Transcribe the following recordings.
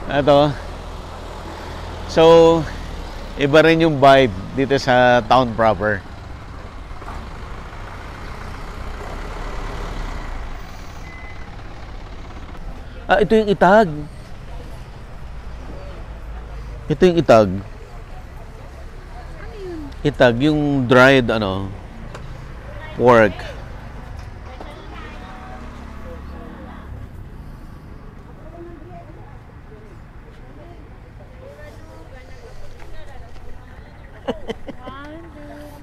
Ito. So, iba rin yung vibe dito sa town proper. Ito yung itag. Ito yung itag. Itag, yung dried pork.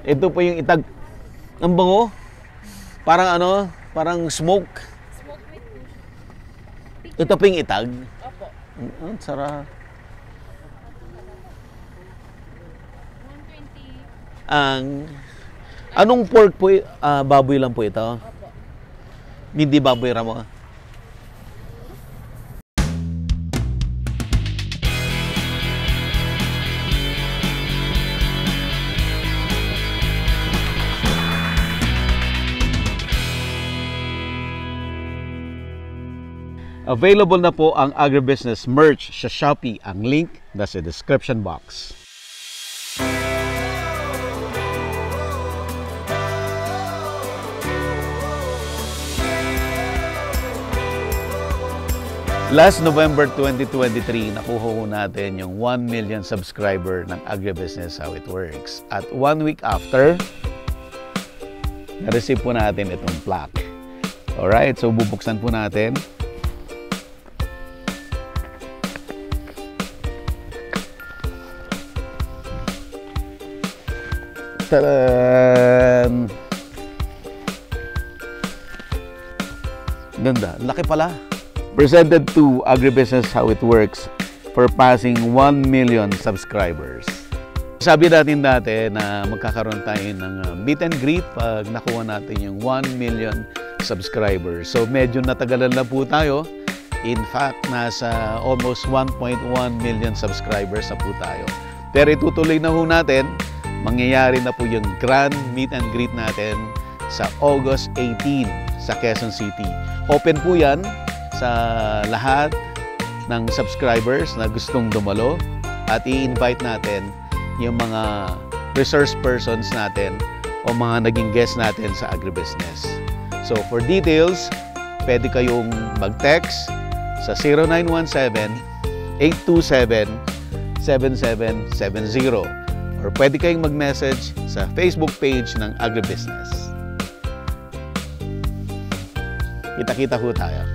Ito po yung itag. Ang bango. Parang parang smoke. Ito po yung itag. Opo. Ang sarap. 120. Anong pork po? Baboy lang po ito. Opo. Hindi baboy ramo. Available na po ang agribusiness merch sa Shopee. Ang link nasa description box. Last November 2023, nakuha ko natin yung 1 million subscriber ng Agribusiness How It Works. At 1 week after, na-receive po natin itong plaque. Alright, so bubuksan po natin. Taran! Ganda. Laki pala. Presented to Agribusiness How It Works for passing 1 million subscribers. Sabi natin dati na magkakaroon tayo ng meet and greet pag nakuha natin yung 1 million subscribers. So medyo natagalan na po tayo. In fact, nasa almost 1.1 million subscribers na po tayo. Pero itutuloy na po natin. Mangyayari na po yung grand meet and greet natin sa August 18 sa Quezon City. Open po yan sa lahat ng subscribers na gustong dumalo at i-invite natin yung mga resource persons natin o mga naging guest natin sa agribusiness. So for details, pwede kayong mag-text sa 0917-827-7770 or pwede kayong mag-message sa Facebook page ng Agribusiness. Kita-kita ho tayo.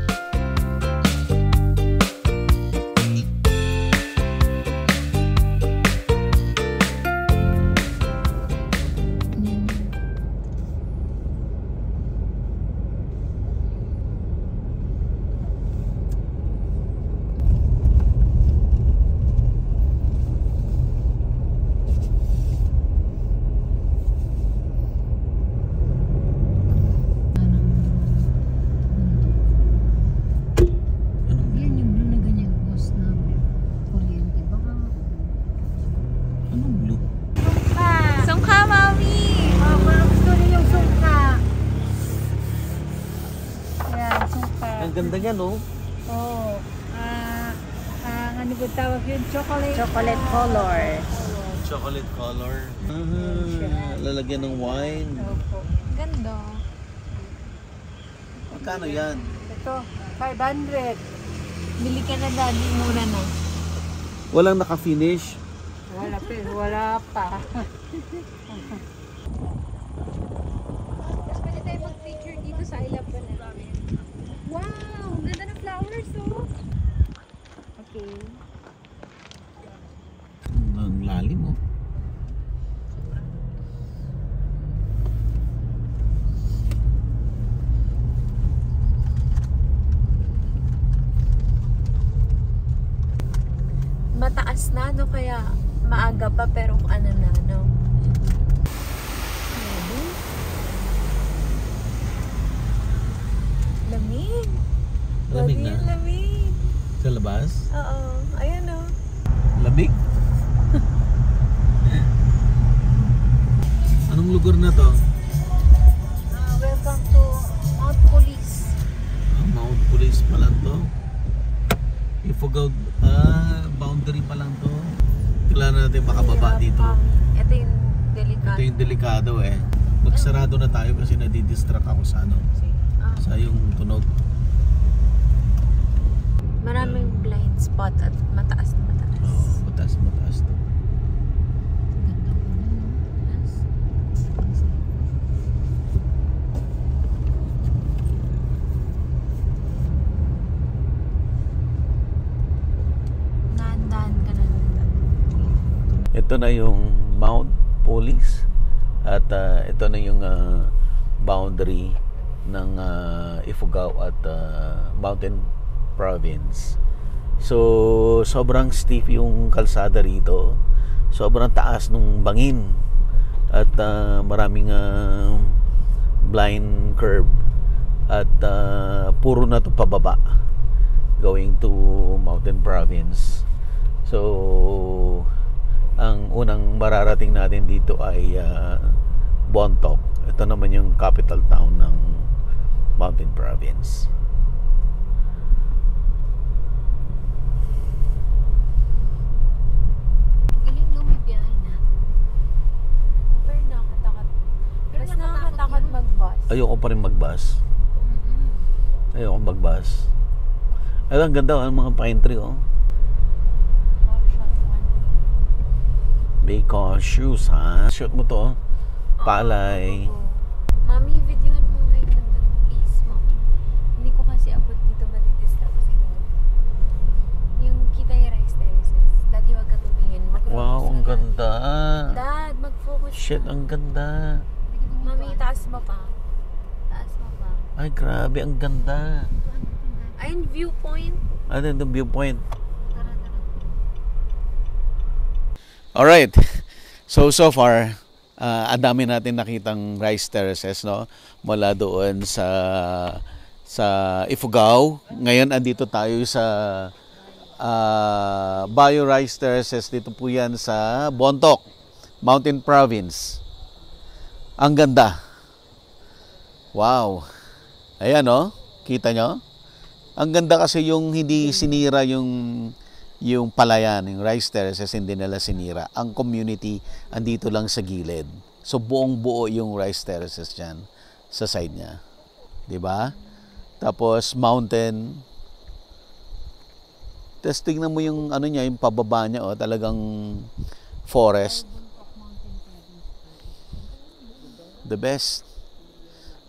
Ang ganda niya, no? Oo. Ano ba tawag yun? Chocolate. Chocolate color. Chocolate color. Lalagyan ng wine. Opo. Ganda. Magkano yan? Ito, 500. Bili ka na daddy muna na. Walang naka-finish? Wala pa. Tapos pwede tayo mag-picture dito sa ilap na. Wow! Ganda ng flowers, oh! Okay. Ang lalim, oh. Mataas na, no? Kaya maaga pa, pero ano na, no? Lamig. Lamig na? Lamig. Sa labas? Oo. Ayan, no? Lamig? Anong lugar na to? Welcome to Mount Police. Mount Police pala to. Ifugao, boundary pa lang to. Kailangan natin makababa dito. Ito yung delikado. Ito yung delikado eh. Magsarado na tayo kasi nadidistract ako sa ano. Sa yung tunog. Maraming blind spot at mataas na mataas. Oo, mataas to. Dahan-dahan ka na lang. Ito na yung Mount Police at ito na yung boundary ng Ifugao at Mountain Province. So sobrang steep yung kalsada rito, sobrang taas nung bangin at maraming blind curve at puro na to pababa going to Mountain Province. So ang unang mararating natin dito ay Bontoc. Ito naman yung capital town ng Mountain Province. Galing no, may biyahe na. Pero nakakatakot. Mas nakakatakot mag-bus. Ayoko pa rin mag-bus. Ayoko mag-bus. Ay, ang ganda ang mga pine tree oh. Be cautious ha. Shoot mo to. Palay. Mami, videohan mo nga yung ganda, please, Mami. Hindi ko kasi abot dito madidistract kasi yung kita yung rice terraces. Daddy, wag ka tumingin. Wow, ang ganda. Dad, mag-focus Shit, ka. ang ganda. Mami, taas mo pa. Taas mo pa. Ay, grabe, ang ganda. Ayun, viewpoint. Ano yung viewpoint? Tara, tara. Alright. So far, ang dami natin nakitang rice terraces, no? Mula doon sa Ifugao. Ngayon, andito tayo sa Bio Rice Terraces. Dito po yan sa Bontoc, Mountain Province. Ang ganda. Wow. Ayan, no? Kita nyo? Ang ganda kasi yung hindi sinira yung palayan, yung rice terraces, hindi nila sinira. Ang community andito lang sa gilid. So buong buo yung rice terraces dyan sa side niya. 'Di ba? Tapos mountain. Tapos tingnan mo yung ano niya, yung pababa niya, oh, talagang forest. The best.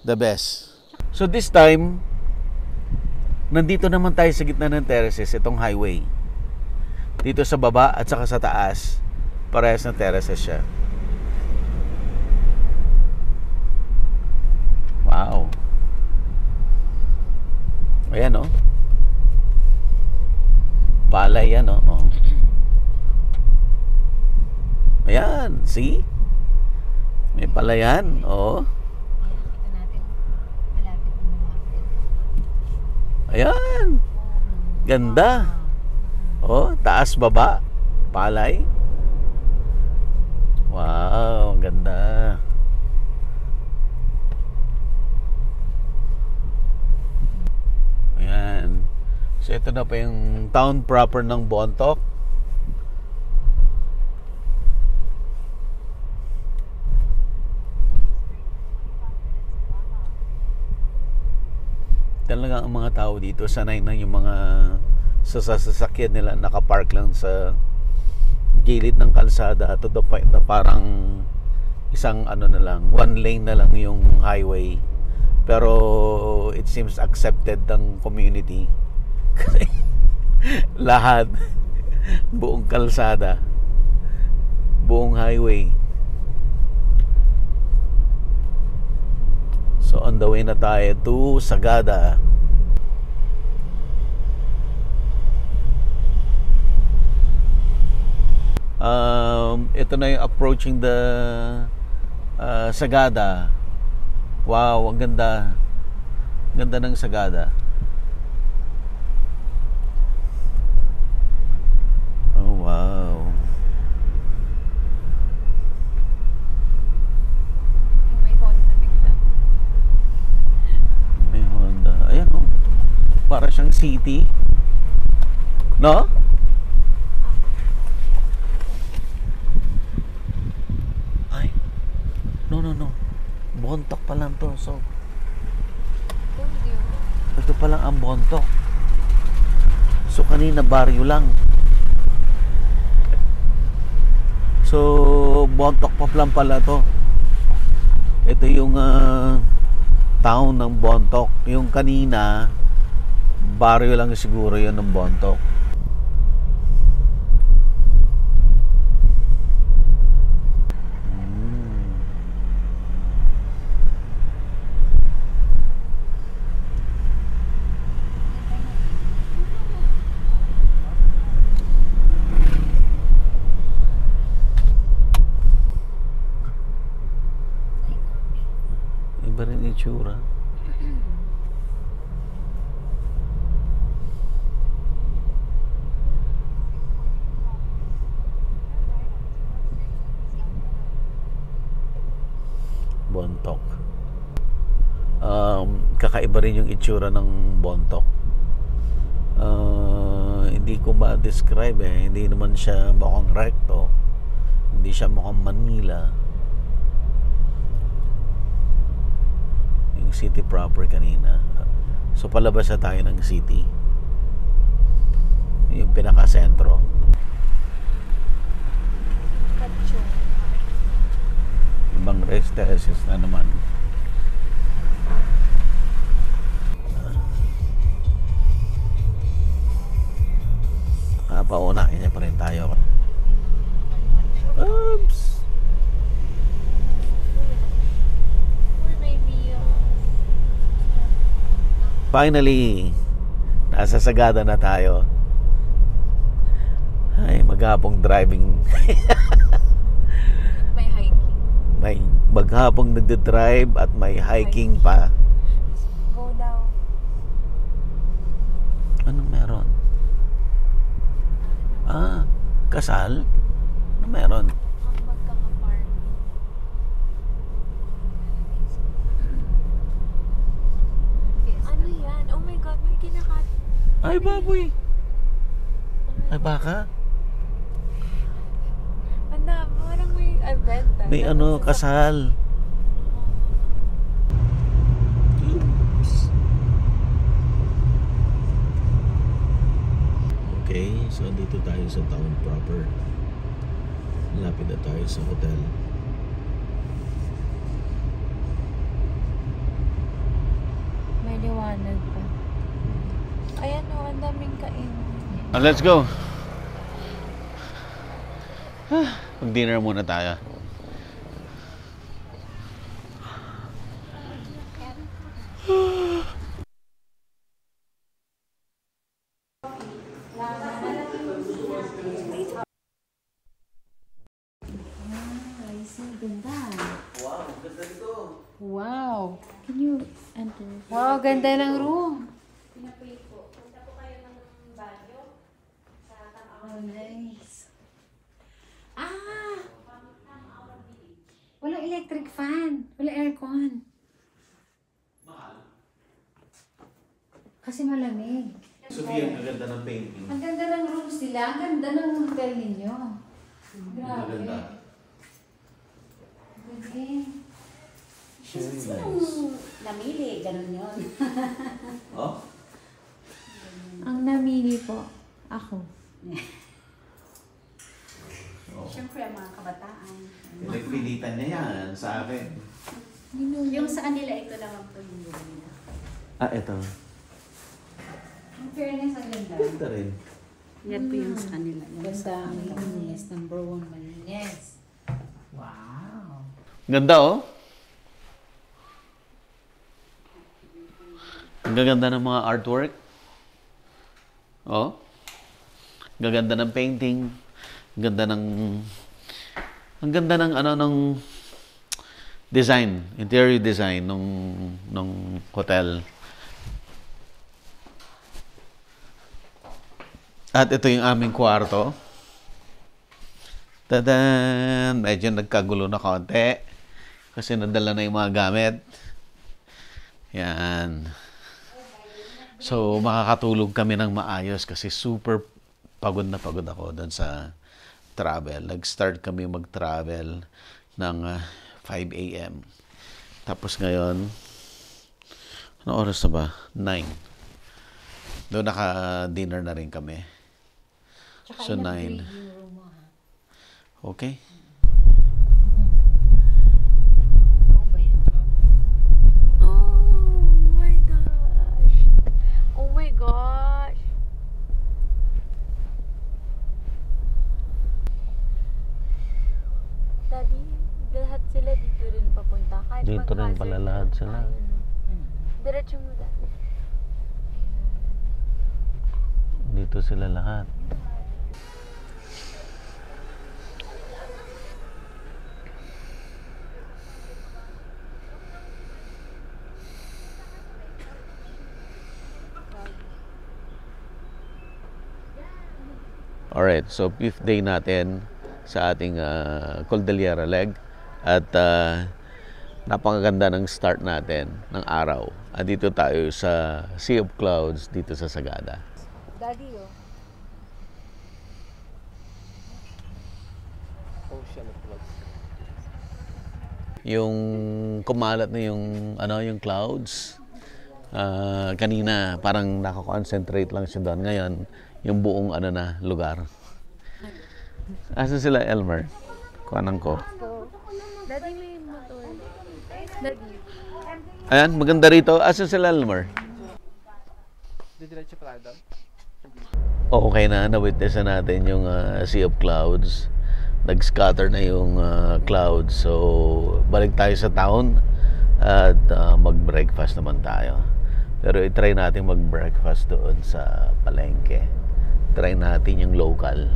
The best. So this time, nandito naman tayo sa gitna ng terraces, itong highway. Dito sa baba at saka sa taas, parehas na terraces siya. Wow. Ayan, oh. Palay yan, oh. Ayan, see? May palayan, oh. Kita natin, malapit na malapit. Ayan. Ganda. Oh, taas baba. Palay. Wow, ganda. Ayan. So ito na pa yung town proper ng Bontoc. Talaga ang mga tao dito sanay na yung mga sasakyan nila nakapark lang sa gilid ng kalsada to the point na parang isang ano na lang, one lane na lang yung highway, pero it seems accepted ng community kasi lahat buong kalsada, buong highway. So on the way na tayo to Sagada. Ito na yung approaching the Sagada. Wow, ang ganda. Ganda ng Sagada. Oh, wow. May Honda bigla. May Honda. Ayan, oh. Para siyang city. No? Ay. No. Bontok pa lang to. So, Told you. ito pa lang ang Bontok. So, kanina baryo lang. So, Bontok pa lang pala to. Ito yung town ng Bontok. Yung kanina, baryo lang siguro yun ng Bontok. Iba rin itsura. Bontok. Kakaiba rin yung itsura ng Bontok. Hindi ko ma-describe eh. Hindi naman siya mukhang recto. Hindi siya mukhang Manila. Yung city proper kanina. So palabas na tayo ng city. Yung pinaka-sentro. Kacho. Ibang rest terraces na naman. Paunahin niya pa rin tayo. Oops! Or maybe, Finally, nasa Sagada na tayo. Ay, maghapong driving. may hiking. May maghapong nagde-drive at may hiking pa. Go daw. Anong meron? Kasal? Ano meron? Ang magkaka-farm. Ano yan? Oh my God, may kinakat. Ay, baboy! Ay, baka? Anda, parang may event. May kasal. Okay, so dito tayo sa town proper. Lapit na tayo sa hotel. May liwanag pa. Ayan o, ang daming kain. Let's go! Mag-dinner muna tayo. Wow. Can you enter? Wow, ganda ng room. Oh, nice. Walang electric fan. Walang aircon. Kasi malamig. Sophia, ang ganda ng painting. Ang ganda ng rooms nila. Ang ganda ng hotel ninyo. Grabe. Maganda. Galing. Very nice. Namili, ganun yun. Oh? Ang namili po, ako. Siyempre, ang mga kabataan. Pinagpilitan niya yan sa akin. Yung sa kanila, ito lang ang pagbubuhay nila. Eto. Ang fairness, ang ganda. Ganda rin. Yan po yung sa kanila. Yung sa Ganda. kanila. Malinis. Number 1, malinis. Wow. Ganda, oh. Ang gaganda ng mga artwork. Oh. Gaganda ng painting. Ganda ng ang ganda ng ng design, interior design nung hotel. At ito yung aming kwarto. Tadan! Medyo nagkagulo na konti kasi nadala na yung mga gamit. Yan. So, makakatulog kami ng maayos kasi super pagod na pagod ako doon sa travel. Nag-start kami mag-travel ng 5 a.m. Tapos ngayon, ano oras na ba? 9. Doon naka-dinner na rin kami. Tsaka So, 9. in-upgrade yung room mo, ha? Okay. Oo ba yun? Oh my gosh. Oh my gosh. Daddy, lahat sila dito rin papunta. Kahit Dito rin pala mag-hazard lahat lang sila. tayo, no? Diretso mo, Daddy. Dito sila lahat. Alright, so 5th day natin sa ating Cordillera leg at napakaganda ng start natin ng araw. At dito tayo sa Sea of Clouds dito sa Sagada. Daddy, oh. Yung kumalat na yung clouds. Kanina parang nakakonsentrate lang siya doon. Ngayon, yung buong lugar. Asa sila, Elmer? Kuhanan ko. So, Daddy, may motor. Daddy. Ayan, maganda rito. Asa sila, Elmer? Didiretso pala doon. Okay na, na-witnessan natin yung Sea of Clouds. Nag-scatter na yung clouds. So, balik tayo sa town at mag-breakfast naman tayo. Pero i-try natin mag-breakfast doon sa palengke. Try natin yung local.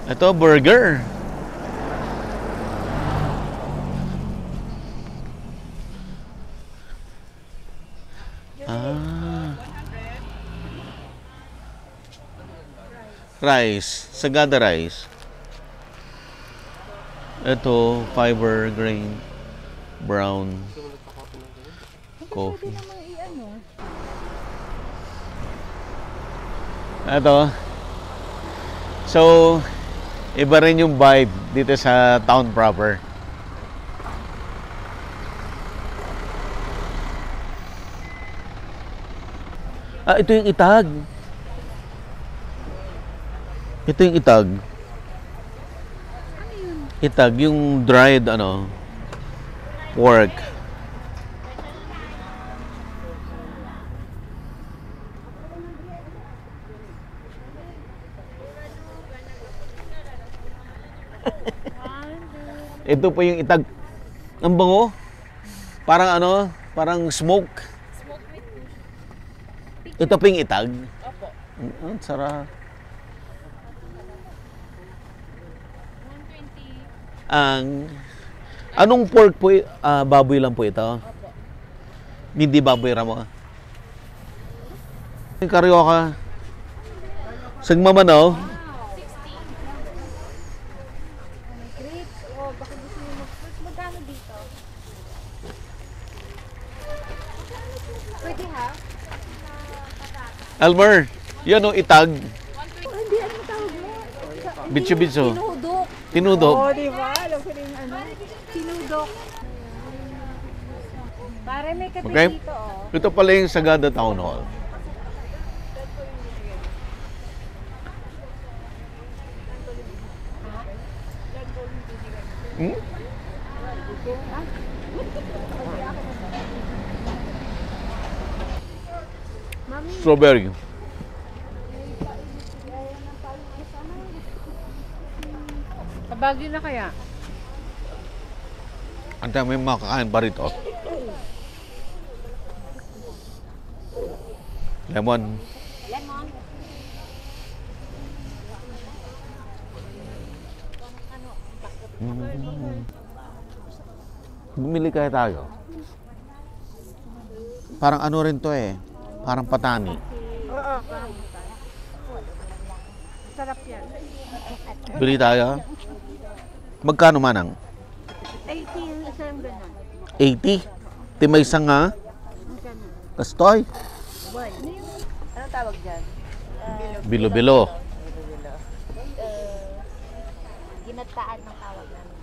Ito, burger. Rice. Sagada rice. Ito, fiber grain. Brown. Coffee. Ito. So, iba rin yung vibe dito sa town proper. Ito yung itag. Ito yung itag. Itag, yung dried pork. Ito po yung itag. Ang bango. Parang parang smoke. Ito po yung itag. Opo. Ang sarap. 120. Anong pork po? Baboy lang po ito? Opo. Hindi baboy ramo. Yung karyoka. Sagmamanaw. Magkano dito? Pwede ha? Elmer, yun itag. Hindi, anong tawag mo? Bitso-bitso. Tinudok. Tinudok. Oo, di ba? Alam ko rin tinudok. Pare, may kape Okay. dito, oh. Ito pala yung Sagada Town Hall. Strawberry. Kabagyo na kaya? Ang dami makakain pa rito. Lemon. Lemon. Bumili kaya tayo. Parang rin to eh. Parang patani. Oo. Sarap yan. Bili tayo. Magkano manang? 80 yung isang ganun. 80? Timay nga. Kastoy. Ano tawag dyan? Bilo-bilo. Ginataan ng tawag namin.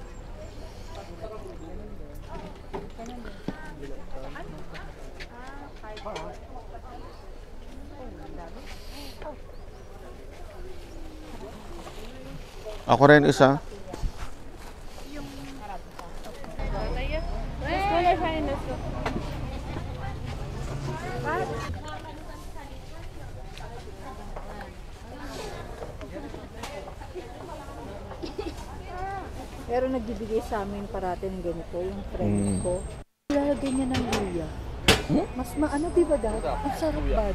Ako rin isa. Pero nagbibigay sa amin parati ng ganito, yung friend ko. Lalagay niya ng luya. Mas maano, di ba dad? Ang sarap bad.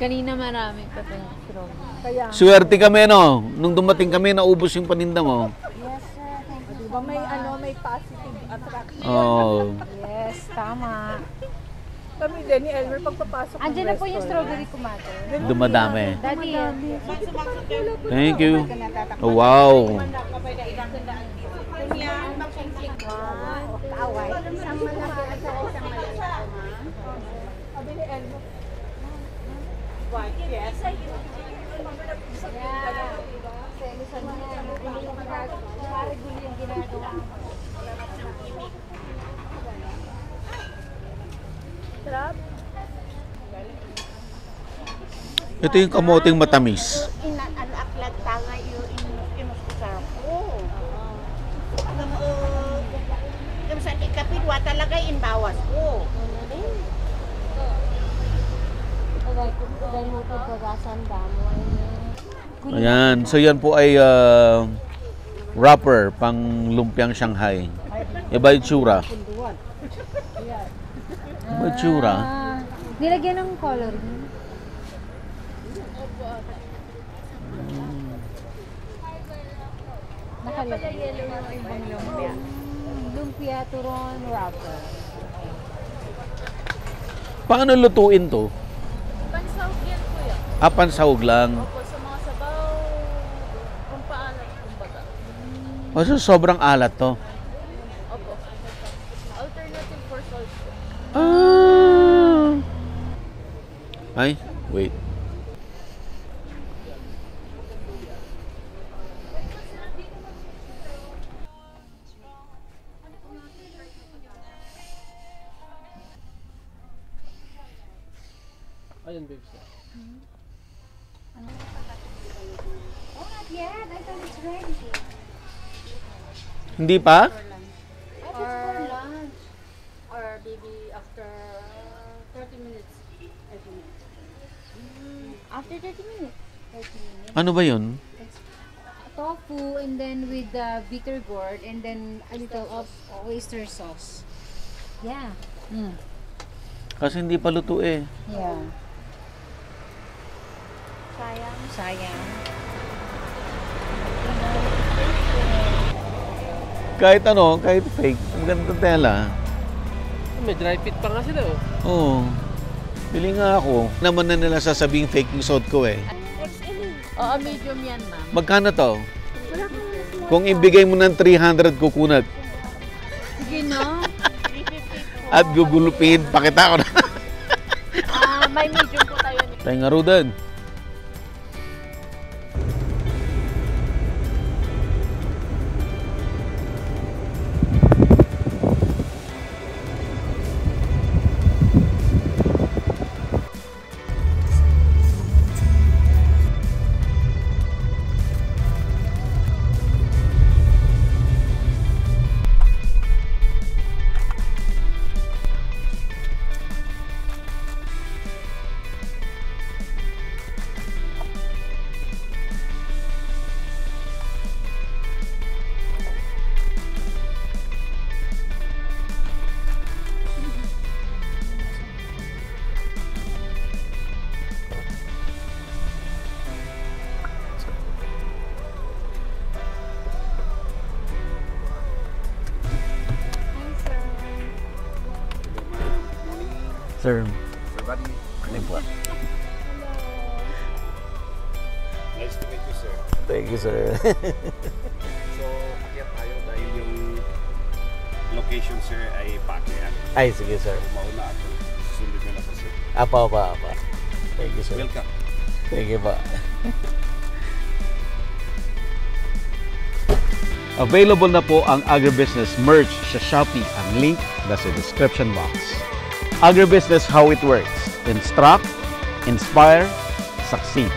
Kanina marami pa ito yung strawberry. Kaya, Swerte kami, no? Nung dumating kami, naubos yung paninda mo. di ba may may positive attraction. Oh. Yes, tama. Kami din ni Elmer pagpapasok ng Andiyan na po yung strawberry tomato. Dumadami. Daddy, Thank you. Oh, wow. Ito yung kamoting matamis. Aklat tanga yung inuskusap ko. Alam mo, yung sa ikapidwa talaga inbawas ko. Ayan. So yan po ay wrapper pang lumpiang Shanghai. Iba yung tsura. Iba yung tsura. nilagyan ng coloring. Nakalagay. Lumpia turon wrapper. Paano lutuin to? Pansahog yan po yan. Pansahog lang. Opo, sa mga sabaw, kung paalat, kumbaga. O so, sobrang alat to. Opo. Alternative for salt po. Ay, wait. Oh, not yet. I thought it's ready. Hindi pa? Or lunch. Or maybe after 30 minutes. 30 minutes. After 30 minutes. 30 minutes. Ano ba yun? Tofu and then with the bitter gourd and then a little of oyster sauce. Yeah. Kasi hindi pa luto eh. Yeah. Sayang. Kahit ano, kahit fake, ang ganda tela. May dry fit pa nga sila oh. Oo. Bili nga ako. Naman na nila sasabing fake yung suot ko eh. Oo, medium yan, ma'am. Magkano to? Kung ibigay mo ng 300 kukunat Sige, no? at gugulupin, pakita ko na. May medium po tayo. Tayo nga Rudan. Sir. Everybody, Ano po? nice to meet you, sir. Thank you, sir. So, akyat tayo dahil yung location, sir, ay paakyat. Ay, sige, sir. So, mauna ako. Susunod nyo na po, sir. Apa. Thank you, sir. Welcome. Thank you pa. Available na po ang Agribusiness merch sa Shopee. Ang link nasa description box. Agribusiness, how it works. Instruct, inspire, succeed.